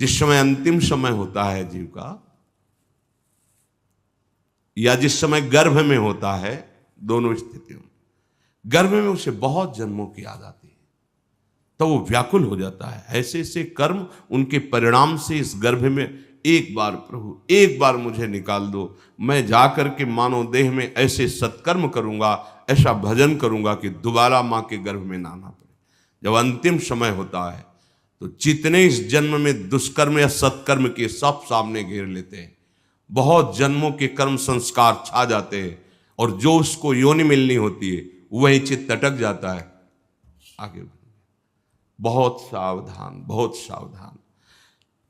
जिस समय अंतिम समय होता है जीव का, या जिस समय गर्भ में होता है, दोनों स्थितियों में, गर्भ में उसे बहुत जन्मों की याद आती है, तो वो व्याकुल हो जाता है। ऐसे ऐसे कर्म उनके परिणाम से इस गर्भ में, एक बार प्रभु एक बार मुझे निकाल दो, मैं जाकर के मानव देह में ऐसे सत्कर्म करूंगा, ऐसा भजन करूंगा कि दोबारा मां के गर्भ में ना आना पड़े। जब अंतिम समय होता है तो जितने इस जन्म में दुष्कर्म या सत्कर्म के सब सामने घेर लेते हैं, बहुत जन्मों के कर्म संस्कार छा जाते हैं, और जो उसको योनि मिलनी होती है वही चित्त अटक जाता है। आगे बहुत सावधान, बहुत सावधान।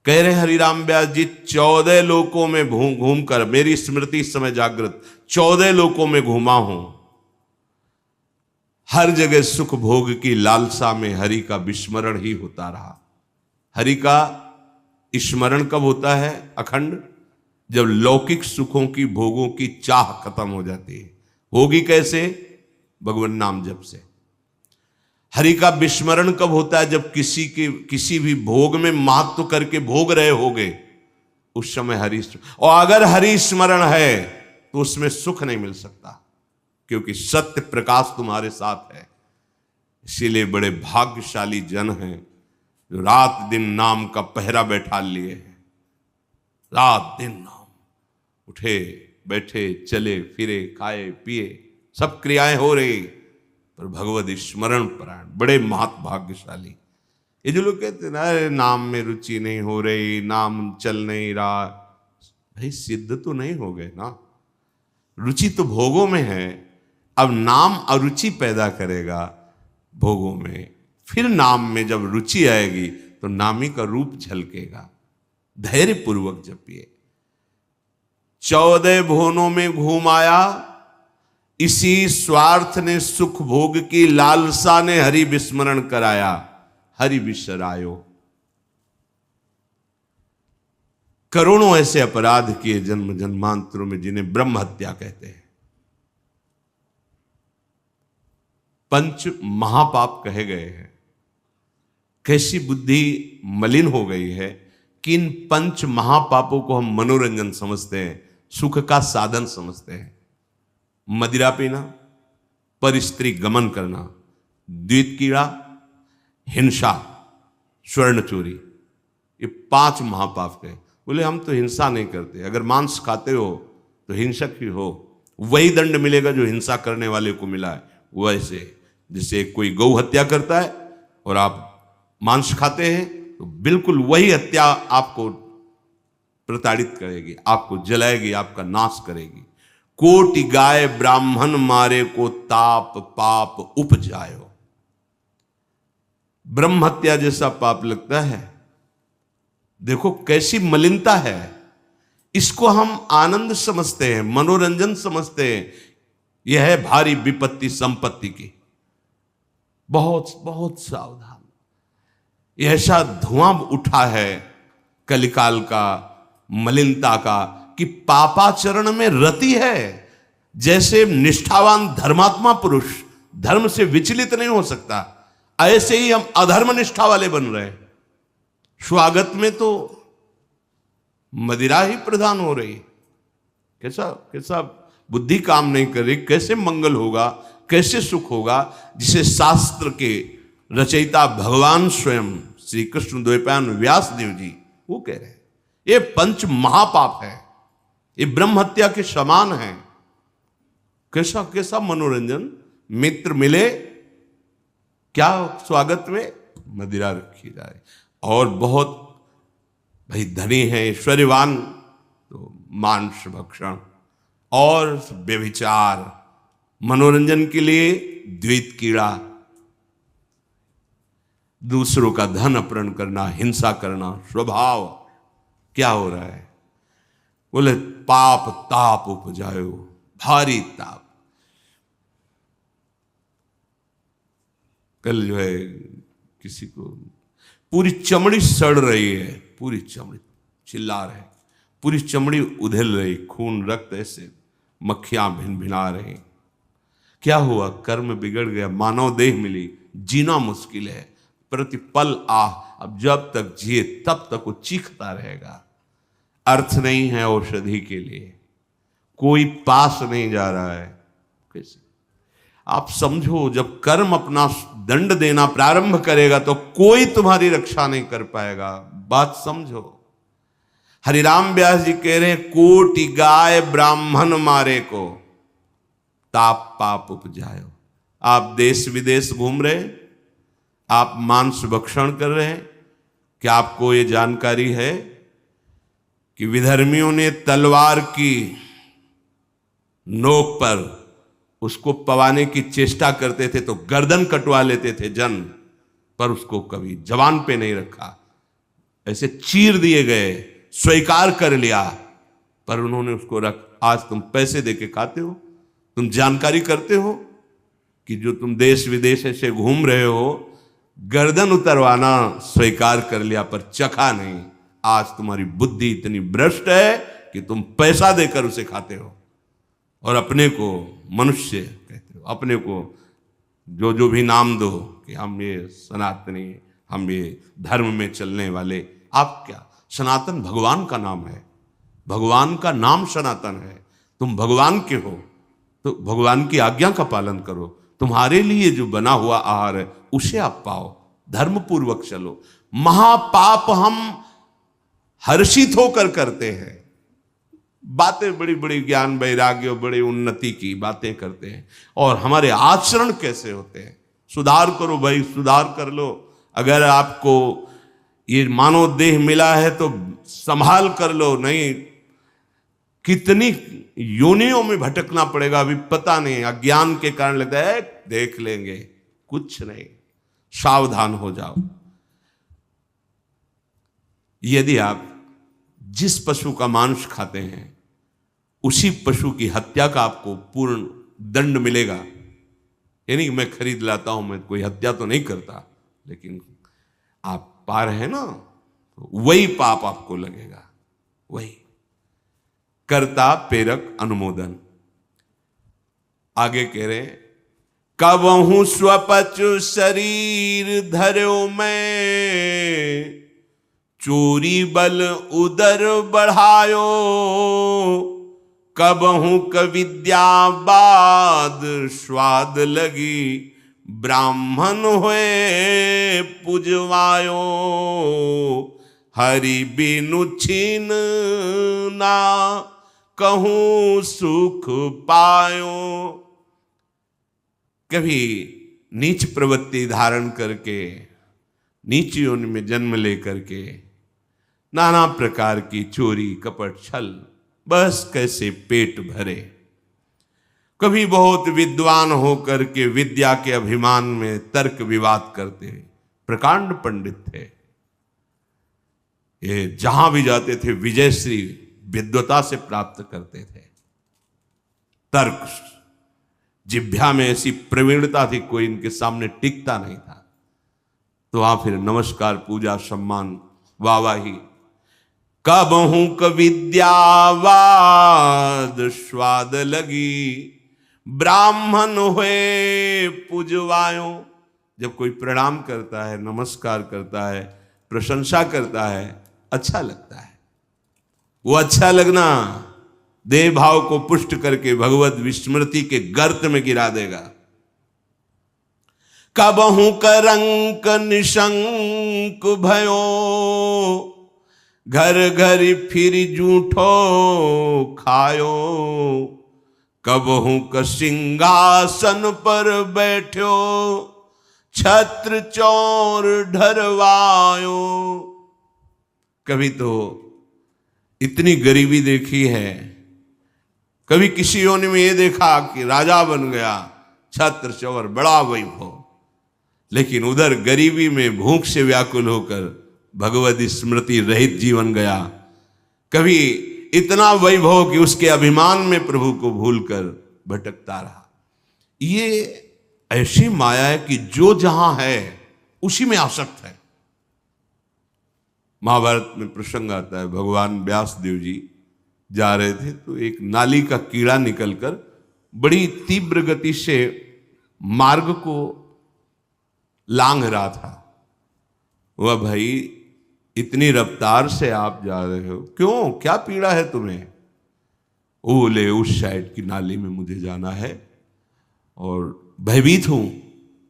कह रहे हरिराम व्यास जी, 14 लोकों में घूम कर मेरी स्मृति इस समय जागृत, 14 लोकों में घूमा हूं, हर जगह सुख भोग की लालसा में हरि का विस्मरण ही होता रहा। हरि का स्मरण कब होता है अखंड? जब लौकिक सुखों की, भोगों की चाह खत्म हो जाती है। होगी कैसे? भगवान नाम जप से। हरि का विस्मरण कब होता है? जब किसी भी भोग में महत्व करके भोग रहे होगे, उस समय हरि, और अगर हरि स्मरण है तो उसमें सुख नहीं मिल सकता, क्योंकि सत्य प्रकाश तुम्हारे साथ है। इसीलिए बड़े भाग्यशाली जन हैं जो रात दिन नाम का पहरा बैठा लिए हैं। रात दिन नाम, उठे बैठे चले फिरे खाए पिए सब क्रियाएं हो रही, पर भगवत स्मरण परायण, बड़े महत भाग्यशाली। ये जो लोग कहते हैं ना, नाम में रुचि नहीं हो रही, नाम चल नहीं रहा, भाई सिद्ध तो नहीं हो गए ना। रुचि तो भोगों में है, अब नाम अरुचि पैदा करेगा भोगों में, फिर नाम में जब रुचि आएगी तो नामी का रूप झलकेगा। धैर्य पूर्वक जपिए। 14 भुवनों में घूम आया, इसी स्वार्थ ने सुख भोग की लालसा ने हरि विस्मरण कराया। हरि बिसरायो। करोड़ों ऐसे अपराध किए जन्म जन्मांतरों में, जिन्हें ब्रह्म हत्या कहते हैं, पंच महापाप कहे गए हैं। कैसी बुद्धि मलिन हो गई है कि इन पंच महापापों को हम मनोरंजन समझते हैं, सुख का साधन समझते हैं। मदिरा पीना, पर स्त्री गमन करना, द्वित कीड़ा, हिंसा, स्वर्ण चोरी, ये 5 महापाप कहे। बोले हम तो हिंसा नहीं करते, अगर मांस खाते हो तो हिंसक ही हो, वही दंड मिलेगा जो हिंसा करने वाले को मिला है। वैसे जैसे कोई गौ हत्या करता है और आप मांस खाते हैं, तो बिल्कुल वही हत्या आपको प्रताड़ित करेगी, आपको जलाएगी, आपका नाश करेगी। कोटि गाय ब्राह्मण मारे को ताप पाप उपजायो। ब्रह्म हत्या जैसा पाप लगता है। देखो कैसी मलिनता है। इसको हम आनंद समझते हैं, मनोरंजन समझते हैं। यह है भारी विपत्ति संपत्ति की। बहुत बहुत सावधान। ऐसा धुआं उठा है कलिकाल का, मलिनता का, कि पापाचरण में रति है। जैसे निष्ठावान धर्मात्मा पुरुष धर्म से विचलित नहीं हो सकता, ऐसे ही हम अधर्म निष्ठा वाले बन रहे हैं। स्वागत में तो मदिरा ही प्रधान हो रही। कैसा कैसा बुद्धि काम नहीं कर रही। कैसे मंगल होगा, कैसे सुख होगा, जिसे शास्त्र के रचयिता भगवान स्वयं श्री कृष्ण द्वैपायन व्यास देव जी वो कह रहे हैं, ये पंच महापाप है, ये ब्रह्म हत्या के समान है। कैसा कैसा मनोरंजन। मित्र मिले, क्या स्वागत में मदिरा रखी जाए। और बहुत भाई धनी है, ऐश्वर्यवान, तो मांस भक्षण और व्यभिचार, मनोरंजन के लिए द्वैत कीड़ा, दूसरों का धन अपहरण करना, हिंसा करना स्वभाव। क्या हो रहा है? बोले पाप ताप उपजायो, भारी ताप। कल जो है किसी को पूरी चमड़ी सड़ रही है, पूरी चमड़ी चिल्ला रहे, पूरी चमड़ी उधेल रही, खून रक्त ऐसे मक्खियां भिन भिना रही। क्या हुआ? कर्म बिगड़ गया, मानव देह मिली, जीना मुश्किल है, प्रतिपल आह, अब जब तक जिए तब तक वो चीखता रहेगा। अर्थ नहीं है औषधि के लिए, कोई पास नहीं जा रहा है। कैसे आप समझो, जब कर्म अपना दंड देना प्रारंभ करेगा तो कोई तुम्हारी रक्षा नहीं कर पाएगा। बात समझो। हरिराम व्यास जी कह रहे हैं, कोटि गाय ब्राह्मण मारे को ताप पाप उपजायो। आप देश विदेश घूम रहे, आप मांस भक्षण कर रहे हैं, क्या आपको ये जानकारी है कि विधर्मियों ने तलवार की नोक पर उसको पवाने की चेष्टा करते थे तो गर्दन कटवा लेते थे जन, पर उसको कभी जवान पे नहीं रखा, ऐसे चीर दिए गए, स्वीकार कर लिया, पर उन्होंने उसको रख। आज तुम पैसे देके खाते हो, तुम जानकारी करते हो कि जो तुम देश विदेश से घूम रहे हो, गर्दन उतरवाना स्वीकार कर लिया पर चखा नहीं। आज तुम्हारी बुद्धि इतनी भ्रष्ट है कि तुम पैसा देकर उसे खाते हो और अपने को मनुष्य कहते हो, अपने को जो जो भी नाम दो कि हम ये सनातनी, हम ये धर्म में चलने वाले। आप क्या, सनातन भगवान का नाम है, भगवान का नाम सनातन है। तुम भगवान के हो तो भगवान की आज्ञा का पालन करो। तुम्हारे लिए जो बना हुआ आहार है उसे आप पाओ, धर्म पूर्वक चलो। महापाप हम हर्षित होकर करते हैं, बातें बड़ी बड़ी ज्ञान वैराग्य बड़ी उन्नति की बातें करते हैं, और हमारे आचरण कैसे होते हैं। सुधार करो भाई, सुधार कर लो। अगर आपको ये मानव देह मिला है तो संभाल कर लो, नहीं कितनी योनियों में भटकना पड़ेगा अभी पता नहीं। अज्ञान के कारण लगता है देख लेंगे, कुछ नहीं। सावधान हो जाओ। यदि आप जिस पशु का मांस खाते हैं उसी पशु की हत्या का आपको पूर्ण दंड मिलेगा। यानी कि मैं खरीद लाता हूं, मैं कोई हत्या तो नहीं करता, लेकिन आप पा रहे हैं ना, तो वही पाप आपको लगेगा। वही कर्ता प्रेरक अनुमोदन। आगे कह रहे, कबहू स्वपचु शरीर धर्यो मैं, चोरी बल उदर बढ़ायो, कबहू कविद्या बाद स्वाद लगी, ब्राह्मण हुए पुजवायो, हरि बिनु छीन ना कहूं सुख पायो। कभी नीच प्रवृत्ति धारण करके, नीच योनि में जन्म लेकर के नाना प्रकार की चोरी कपट छल, बस कैसे पेट भरे। कभी बहुत विद्वान होकर के विद्या के अभिमान में तर्क विवाद करते, प्रकांड पंडित थे, ये जहां भी जाते थे विजयश्री विद्वता से प्राप्त करते थे। तर्क जिह्वा में ऐसी प्रवीणता थी, कोई इनके सामने टिकता नहीं था। तो वहां फिर नमस्कार, पूजा, सम्मान, वाहवाही। कबहू कविद्यावाद स्वाद लगी, ब्राह्मण हुए पुजवायो। जब कोई प्रणाम करता है, नमस्कार करता है, प्रशंसा करता है, अच्छा लगता है। वो अच्छा लगना देह भाव को पुष्ट करके भगवत विस्मृति के गर्त में गिरा देगा। कबहू करंक निशंक भयो, घर घर फिर जूठो खायो, कबहू क सिंहासन पर बैठो, छत्र चौर ढरवायो। कभी तो इतनी गरीबी देखी है, कभी किसी योनि में ये देखा कि राजा बन गया, छत्र चौर बड़ा वैभव, लेकिन उधर गरीबी में भूख से व्याकुल होकर भगवत स्मृति रहित जीवन गया। कभी इतना वैभव कि उसके अभिमान में प्रभु को भूलकर भटकता रहा। ये ऐसी माया है कि जो जहां है उसी में आसक्त है। महाभारत में प्रसंग आता है, भगवान व्यास देव जी जा रहे थे तो एक नाली का कीड़ा निकलकर बड़ी तीव्र गति से मार्ग को लांघ रहा था। वह भाई इतनी रफ्तार से आप जा रहे हो, क्यों, क्या पीड़ा है तुम्हें? वो बोले उस साइड की नाली में मुझे जाना है और भयभीत हूं।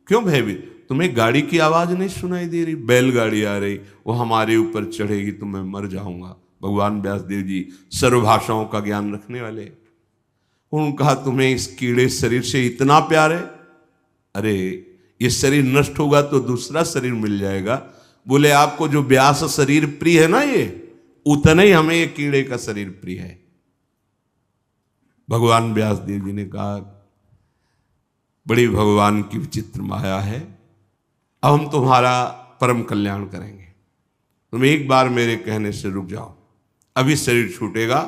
क्यों भयभीत? तुम्हें गाड़ी की आवाज नहीं सुनाई दे रही? बैलगाड़ी आ रही, वो हमारे ऊपर चढ़ेगी तो मैं मर जाऊंगा। भगवान व्यासदेव जी सर्वभाषाओं का ज्ञान रखने वाले, उन्होंने कहा तुम्हें इस कीड़े शरीर से इतना प्यार है? अरे ये शरीर नष्ट होगा तो दूसरा शरीर मिल जाएगा। बोले आपको जो व्यास शरीर प्रिय है ना, ये उतना ही हमें ये कीड़े का शरीर प्रिय है। भगवान व्यासदेव जी ने कहा बड़ी भगवान की विचित्र माया है, अब हम तुम्हारा परम कल्याण करेंगे। तुम एक बार मेरे कहने से रुक जाओ, अभी शरीर छूटेगा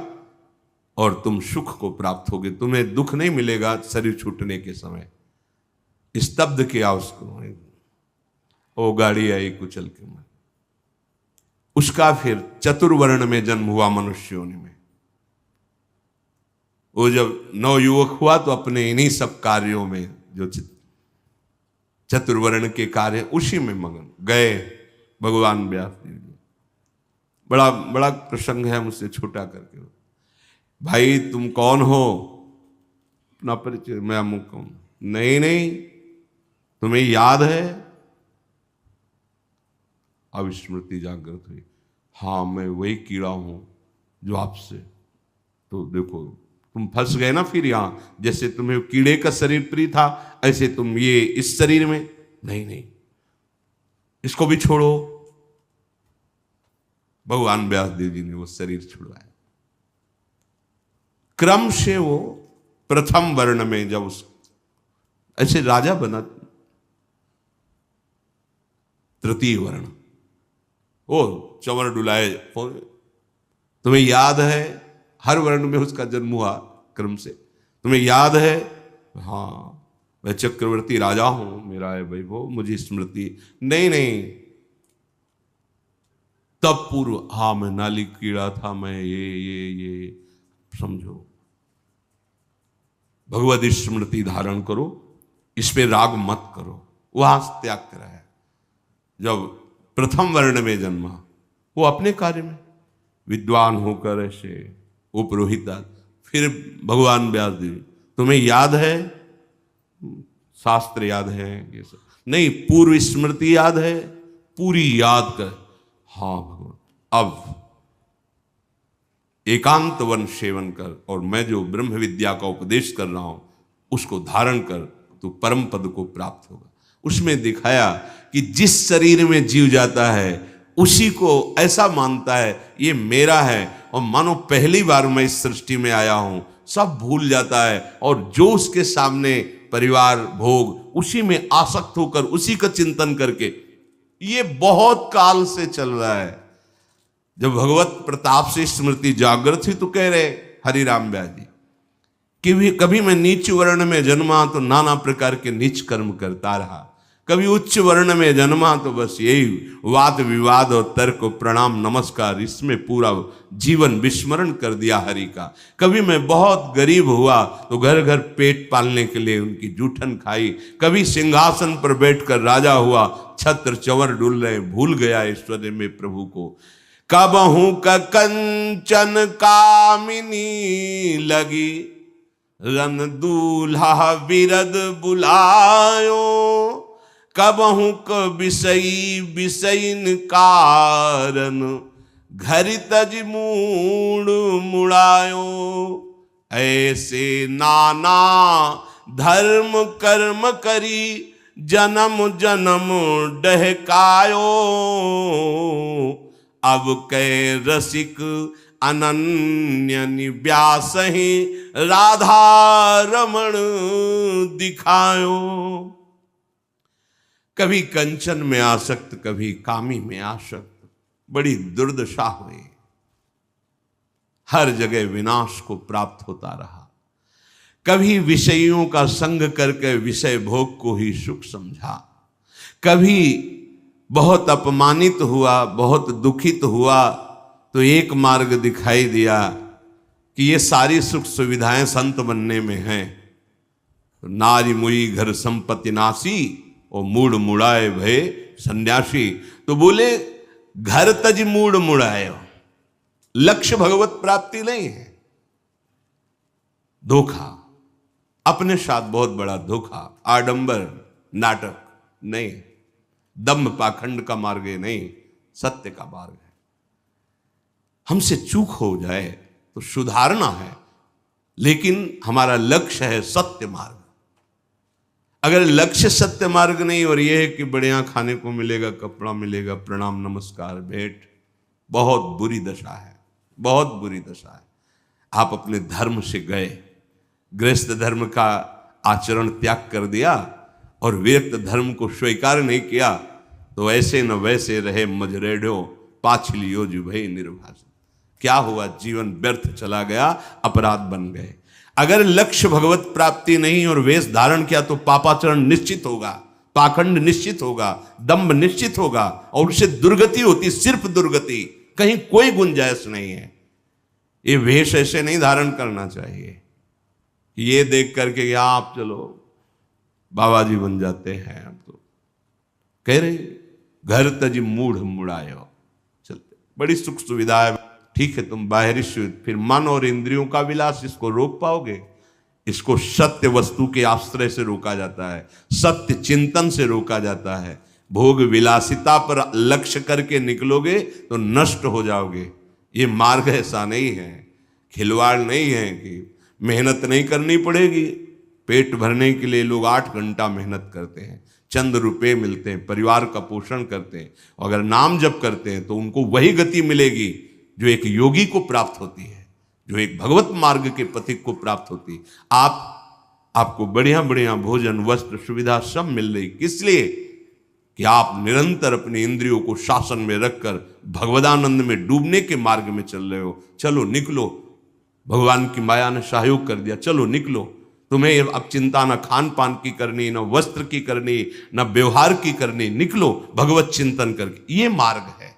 और तुम सुख को प्राप्त होगे, तुम्हें दुख नहीं मिलेगा शरीर छूटने के समय। स्तब्ध किया उसको, वो गाड़ी आई कुचल के मन। उसका फिर चतुर्वर्ण में जन्म हुआ मनुष्य योनि में। वो जब नवयुवक हुआ तो अपने इन्हीं सब कार्यों में, जो चतुर्वर्ण के कार्य, उसी में मगन गए भगवान व्यासदेव जी। बड़ा बड़ा प्रसंग है, मुझसे छोटा करके। भाई तुम कौन हो? अपना परिचय। मैं अमुक हूं। नहीं नहीं, तुम्हें याद है? अब स्मृति जागृत हुई। हाँ मैं वही कीड़ा हूं जो आपसे, तो देखो तुम फंस गए ना फिर यहां। जैसे तुम्हें कीड़े का शरीर प्रिय था, ऐसे तुम ये इस शरीर में। नहीं नहीं, इसको भी छोड़ो। भगवान व्यासदेव जी ने वो शरीर छुड़वाया। क्रम से वो प्रथम वर्ण में जब उस ऐसे राजा बना, तृतीय वर्ण, ओ चंवर डुलाए। तुम्हें याद है हर वर्ण में उसका जन्म हुआ क्रम से? तुम्हें याद है? हाँ मैं चक्रवर्ती राजा हूं, मेरा है वैभव, मुझे स्मृति। नहीं नहीं, तब पूर्व, हाँ मैं नाली कीड़ा था, मैं ये समझो। भगवत स्मृति धारण करो, इस पे राग मत करो। वहां त्याग कराया। जब प्रथम वर्ण में जन्मा, वो अपने कार्य में विद्वान होकर ऐसे उपरोहिता। फिर भगवान व्यासदेव, तुम्हें याद है? शास्त्र याद है ये सब नहीं, पूर्व स्मृति याद है? पूरी याद कर। हाँ भगवान, अब एकांत वन सेवन कर, और मैं जो ब्रह्म विद्या का उपदेश कर रहा हूं उसको धारण कर, तो परम पद को प्राप्त होगा। उसमें दिखाया कि जिस शरीर में जीव जाता है उसी को ऐसा मानता है ये मेरा है, और मानो पहली बार मैं इस सृष्टि में आया हूं, सब भूल जाता है, और जो उसके सामने परिवार भोग, उसी में आसक्त होकर उसी का चिंतन करके, ये बहुत काल से चल रहा है। जब भगवत प्रताप से स्मृति जागृत हुई तो कह रहे हरिराम व्यास जी कि कभी मैं नीच वर्ण में जन्मा तो नाना प्रकार के नीच कर्म करता रहा, कभी उच्च वर्ण में जन्मा तो बस यही वाद विवाद और तर्क प्रणाम नमस्कार, इसमें पूरा जीवन विस्मरण कर दिया हरि का। कभी मैं बहुत गरीब हुआ तो घर घर पेट पालने के लिए उनकी जूठन खाई, कभी सिंहासन पर बैठकर राजा हुआ, छत्र चंवर डुल रहे, भूल गया ऐश्वर्य में प्रभु को। कबहू का कंचन कामिनी लगी, रन दूल्हा विरद बुलायो, कबहू क विषयी विषयन कारण, घरि तज मूड मुड़ायो। ऐसे नाना धर्म कर्म करी, जन्म जन्म डहकायो, अब कै रसिक अनन्य व्यास ही राधा रमण दिखायो। कभी कंचन में आसक्त, कभी कामी में आसक्त, बड़ी दुर्दशा हुई, हर जगह विनाश को प्राप्त होता रहा। कभी विषयों का संग करके विषय भोग को ही सुख समझा, कभी बहुत अपमानित हुआ, बहुत दुखित हुआ, तो एक मार्ग दिखाई दिया कि ये सारी सुख सुविधाएं संत बनने में हैं। नारी मुई घर संपत्ति नासी, और मूड मुड़ाए भय सन्यासी। तो बोले घर तज मूड मुड़ायो, लक्ष्य भगवत प्राप्ति नहीं है, धोखा, अपने साथ बहुत बड़ा धोखा, आडंबर, नाटक नहीं, दम्भ पाखंड का मार्ग नहीं, सत्य का मार्ग है। हमसे चूक हो जाए तो सुधारना है, लेकिन हमारा लक्ष्य है सत्य मार्ग। अगर लक्ष्य सत्य मार्ग नहीं और यह है कि बढ़िया खाने को मिलेगा, कपड़ा मिलेगा, प्रणाम नमस्कार भेंट, बहुत बुरी दशा है, बहुत बुरी दशा है। आप अपने धर्म से गए, गृहस्थ धर्म का आचरण त्याग कर दिया और व्यक्त धर्म को स्वीकार नहीं किया, तो ऐसे न वैसे रहे मजरेढ़ो पाछलियो जुभई निर्भाषा। क्या हुआ? जीवन व्यर्थ चला गया, अपराध बन गए। अगर लक्ष्य भगवत प्राप्ति नहीं और वेश धारण किया तो पापाचरण निश्चित होगा, पाखंड निश्चित होगा, दंभ निश्चित होगा और उससे दुर्गति होती, सिर्फ दुर्गति, कहीं कोई गुंजाइश नहीं है। ये वेश ऐसे नहीं धारण करना चाहिए। ये देख करके या आप चलो बाबा जी बन जाते हैं, आप तो कह रहे घर तज मूढ़ मुड़ायो, चलते बड़ी सुख सुविधा है, ठीक है, तुम बाहरी फिर मन और इंद्रियों का विलास, इसको रोक पाओगे? इसको सत्य वस्तु के आश्रय से रोका जाता है, सत्य चिंतन से रोका जाता है। भोग विलासिता पर लक्ष्य करके निकलोगे तो नष्ट हो जाओगे। ये मार्ग ऐसा नहीं है, खिलवाड़ नहीं है कि मेहनत नहीं करनी पड़ेगी। पेट भरने के लिए लोग 8 घंटा मेहनत करते हैं, चंद रुपए मिलते हैं, परिवार का पोषण करते हैं, अगर नाम जप करते हैं तो उनको वही गति मिलेगी जो एक योगी को प्राप्त होती है, जो एक भगवत मार्ग के पथिक को प्राप्त होती है। आपको बढ़िया बढ़िया भोजन, वस्त्र, सुविधा सब मिल रही, किस लिए? कि आप निरंतर अपनी इंद्रियों को शासन में रखकर भगवदानंद में डूबने के मार्ग में चल रहे हो। चलो निकलो, भगवान की माया ने सहयोग कर दिया, चलो निकलो। तुम्हें अब चिंता न खान पान की करनी, न वस्त्र की करनी, न व्यवहार की करनी, निकलो भगवत चिंतन करके। ये मार्ग है।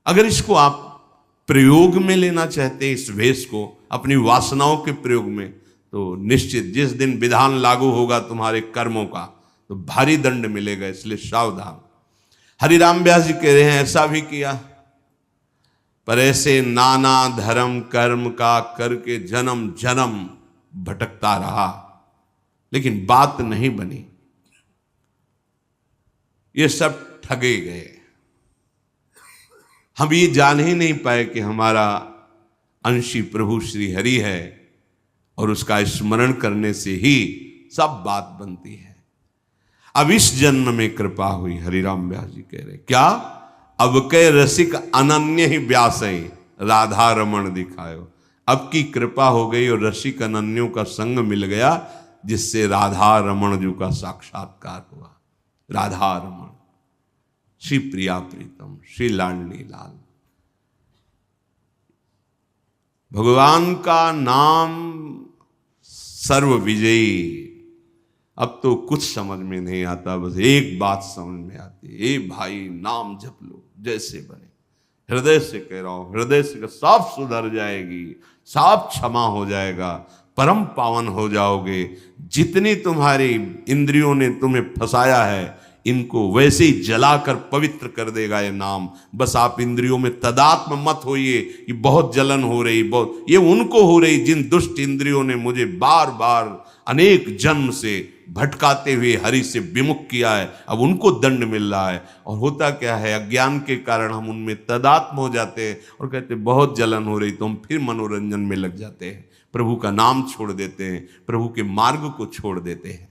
अगर इसको आप प्रयोग में लेना चाहते हैं, इस वेश को अपनी वासनाओं के प्रयोग में, तो निश्चित जिस दिन विधान लागू होगा तुम्हारे कर्मों का तो भारी दंड मिलेगा, इसलिए सावधान। हरिराम व्यास जी कह रहे हैं ऐसा भी किया, पर ऐसे नाना धर्म कर्म का करके जन्म जन्म भटकता रहा, लेकिन बात नहीं बनी, ये सब ठगे गए। हम ये जान ही नहीं पाए कि हमारा अंशी प्रभु श्री हरि है और उसका स्मरण करने से ही सब बात बनती है। अब इस जन्म में कृपा हुई, हरिराम व्यास जी कह रहे क्या? अब के रसिक अनन्य ही व्यास राधा रमण दिखायो। अब की कृपा हो गई और रसिक अनन्यों का संग मिल गया, जिससे राधा रमण जी का साक्षात्कार हुआ। राधा रमण, श्री प्रिया प्रीतम, श्री लाडली लाल। भगवान का नाम सर्व विजयी। अब तो कुछ समझ में नहीं आता, बस एक बात समझ में आती है, ए भाई नाम जप लो जैसे बने। हृदय से कह रहा हूं, हृदय से साफ सुधर जाएगी, साफ क्षमा हो जाएगा, परम पावन हो जाओगे। जितनी तुम्हारी इंद्रियों ने तुम्हें फंसाया है, इनको वैसे ही जलाकर पवित्र कर देगा ये नाम। बस आप इंद्रियों में तदात्म मत होइए कि बहुत जलन हो रही, बहुत, ये उनको हो रही जिन दुष्ट इंद्रियों ने मुझे बार बार अनेक जन्म से भटकाते हुए हरि से विमुख किया है, अब उनको दंड मिल रहा है। और होता क्या है, अज्ञान के कारण हम उनमें तदात्म हो जाते हैं और कहते हैं बहुत जलन हो रही, तो हम फिर मनोरंजन में लग जाते हैं, प्रभु का नाम छोड़ देते हैं, प्रभु के मार्ग को छोड़ देते हैं।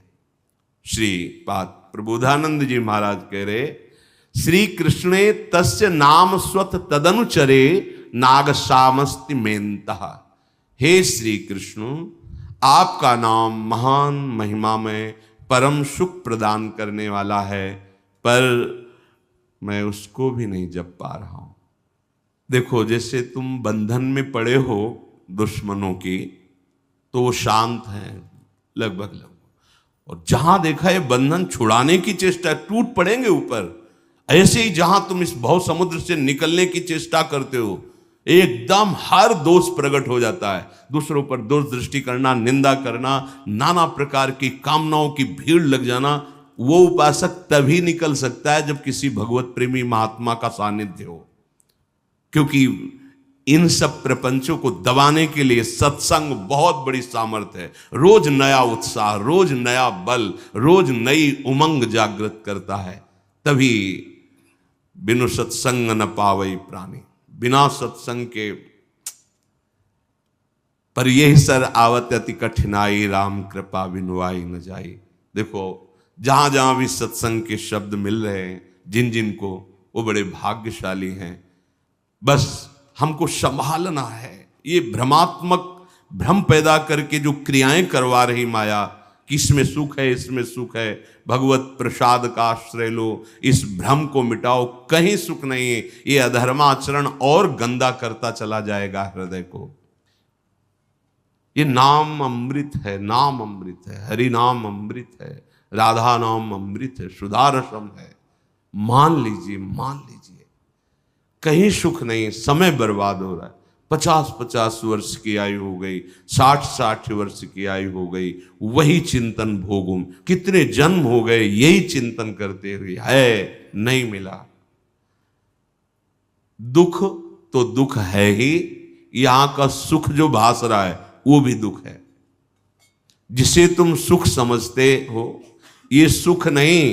श्री पाद प्रबोधानंद जी महाराज कह रहे, श्री कृष्णे तस्य नाम स्वत तदनुचरे नाग सामस्ति मेन्तः। हे श्री कृष्ण, आपका नाम महान महिमा में परम सुख प्रदान करने वाला है, पर मैं उसको भी नहीं जप पा रहा हूं। देखो, जैसे तुम बंधन में पड़े हो दुश्मनों की, तो वो शांत हैं लगभग, और जहां देखा ये बंधन छुड़ाने की चेष्टा, टूट पड़ेंगे ऊपर। ऐसे ही जहां तुम इस भव समुद्र से निकलने की चेष्टा करते हो, एकदम हर दोष प्रकट हो जाता है। दूसरों पर दोष दृष्टि करना, निंदा करना, नाना प्रकार की कामनाओं की भीड़ लग जाना, वो उपासक तभी निकल सकता है जब किसी भगवत प्रेमी महात्मा का सानिध्य हो, क्योंकि इन सब प्रपंचों को दबाने के लिए सत्संग बहुत बड़ी सामर्थ्य है। रोज नया उत्साह, रोज नया बल, रोज नई उमंग जागृत करता है। तभी बिनु सत्संग न पावई प्राणी, बिना सत्संग के पर यही सर आवत अति कठिनाई, राम कृपा बिनुआई न जाई। देखो जहां जहां भी सत्संग के शब्द मिल रहे हैं जिन जिन को, वो बड़े भाग्यशाली हैं। बस हमको संभालना है। ये भ्रमात्मक भ्रम पैदा करके जो क्रियाएं करवा रही माया कि इसमें सुख है, इसमें सुख है, भगवत प्रसाद का आश्रय लो, इस भ्रम को मिटाओ, कहीं सुख नहीं है। ये अधर्माचरण और गंदा करता चला जाएगा हृदय को। ये नाम अमृत है, नाम अमृत है, हरि नाम अमृत है, राधा नाम अमृत है, सुधारसम है। मान लीजिए, मान लीजिए, कहीं सुख नहीं, समय बर्बाद हो रहा है। 50-50 वर्ष की आयु हो गई, 60-60 वर्ष की आयु हो गई, वही चिंतन भोगुम। कितने जन्म हो गए यही चिंतन करते हुए, है नहीं मिला। दुख तो दुख है ही, यहां का सुख जो भास रहा है वो भी दुख है। जिसे तुम सुख समझते हो ये सुख नहीं,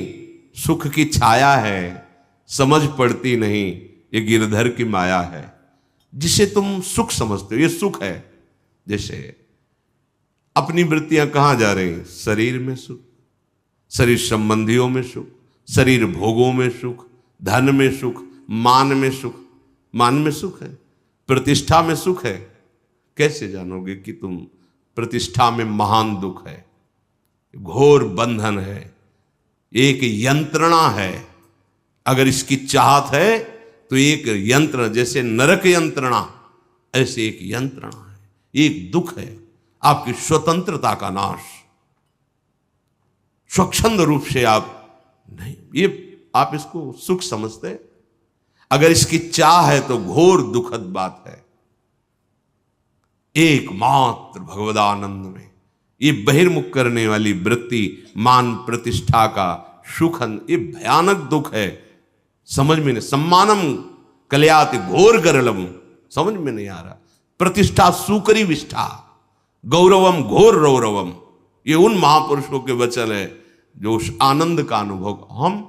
सुख की छाया है, समझ पड़ती नहीं, ये गिरधर की माया है। जिसे तुम सुख समझते हो ये सुख है। जैसे अपनी वृत्तियां कहां जा रही हैं? शरीर में सुख, शरीर संबंधियों में सुख, शरीर भोगों में सुख, धन में सुख, मान में सुख। मान में सुख है, प्रतिष्ठा में सुख है। कैसे जानोगे कि तुम प्रतिष्ठा में महान दुख है, घोर बंधन है, एक यंत्रणा है। अगर इसकी चाहत है तो एक यंत्र, जैसे नरक यंत्रणा, ऐसे एक यंत्रणा है, एक दुख है, आपकी स्वतंत्रता का नाश। स्वच्छंद रूप से आप नहीं, ये आप इसको सुख समझते। अगर इसकी चाह है तो घोर दुखद बात है। एकमात्र भगवदानंद में ये बहिर्मुख करने वाली वृत्ति, मान प्रतिष्ठा का सुख, ये भयानक दुख है। समझ में नहीं। सम्मानम कल्याति घोर गरलम, समझ में नहीं आ रहा। प्रतिष्ठा सुकरी विष्ठा, गौरवम घोर रौरवम, ये उन महापुरुषों के वचन है जो उस आनंद का अनुभव। हम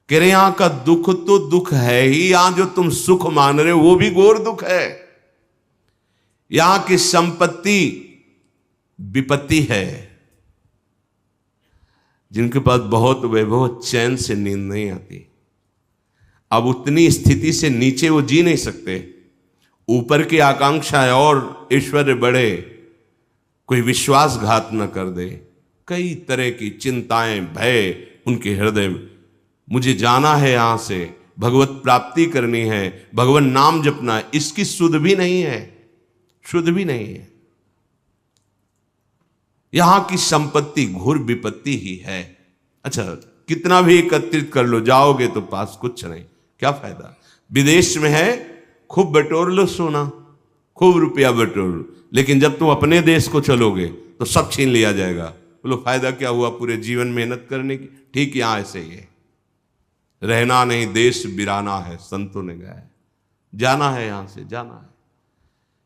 कह रहे यहां का दुख तो दुख है ही, यहां जो तुम सुख मान रहे हो वो भी घोर दुख है। यहां की संपत्ति विपत्ति है। जिनके पास बहुत वैभव, चैन से नींद नहीं आती। अब उतनी स्थिति से नीचे वो जी नहीं सकते। ऊपर की आकांक्षा है और ऐश्वर्य बढ़े, कोई विश्वासघात न कर दे। कई तरह की चिंताएं, भय उनके हृदय में। मुझे जाना है यहां से, भगवत प्राप्ति करनी है, भगवान नाम जपना, इसकी सुध भी नहीं है, शुद्ध भी नहीं है। यहां की संपत्ति घोर विपत्ति ही है। अच्छा, कितना भी एकत्रित कर लो, जाओगे तो पास कुछ नहीं, क्या फायदा। विदेश में है, खूब बटोर लो सोना, खूब रुपया बटोर लो, लेकिन जब तुम अपने देश को चलोगे तो सब छीन लिया जाएगा। बोलो फायदा क्या हुआ पूरे जीवन मेहनत करने की। ठीक यहां ऐसे ही है, रहना नहीं देश बिराना है, संतों ने गाया। जाना है यहां से, जाना है।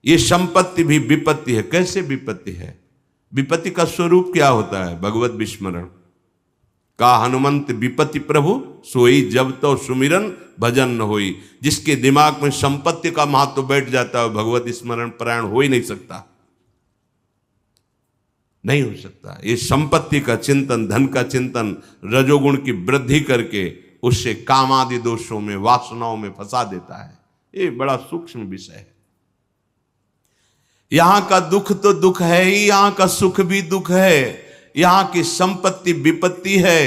ये संपत्ति भी विपत्ति है। कैसे विपत्ति है? विपत्ति का स्वरूप क्या होता है? भगवत विस्मरण का हनुमंत विपत्ति प्रभु सोई, जब तो सुमिरन भजन न होई। जिसके दिमाग में संपत्ति का महत्व बैठ जाता है, भगवत स्मरण परायण हो ही नहीं सकता, नहीं हो सकता। ये संपत्ति का चिंतन, धन का चिंतन रजोगुण की वृद्धि करके उससे कामादि दोषों में, वासनाओं में फंसा देता है। ये बड़ा सूक्ष्म विषय है। यहां का दुख तो दुख है ही, यहां का सुख भी दुख है। यहां की संपत्ति विपत्ति है।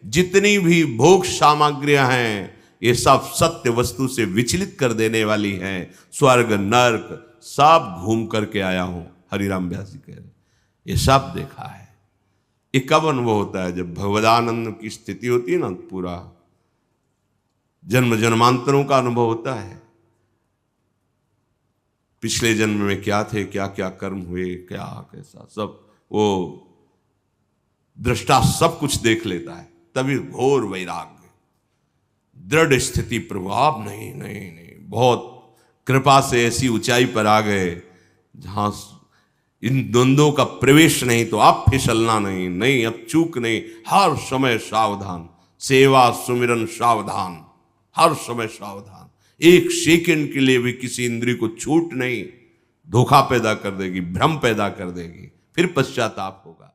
जितनी भी भोग सामग्रियां हैं ये सब सत्य वस्तु से विचलित कर देने वाली हैं। स्वर्ग नर्क सब घूम करके आया हूं, हरिराम व्यास जी कह रहे, ये सब देखा है। ये कब अनुभव होता है? जब भगवदानंद की स्थिति होती है ना, पूरा जन्म जन्मांतरों का अनुभव होता है। पिछले जन्म में क्या थे, क्या क्या कर्म हुए, क्या कैसा, सब वो दृष्टा सब कुछ देख लेता है। तभी घोर वैराग्य, दृढ़ स्थिति। प्रभु आप नहीं नहीं नहीं, बहुत कृपा से ऐसी ऊंचाई पर आ गए जहां इन द्वंद्वों का प्रवेश नहीं, तो आप फिसलना नहीं, नहीं अब चूक नहीं, हर समय सावधान, सेवा सुमिरन सावधान, हर समय सावधान। एक सेकंड के लिए भी किसी इंद्रिय को छूट नहीं, धोखा पैदा कर देगी, भ्रम पैदा कर देगी, फिर पश्चाताप होगा।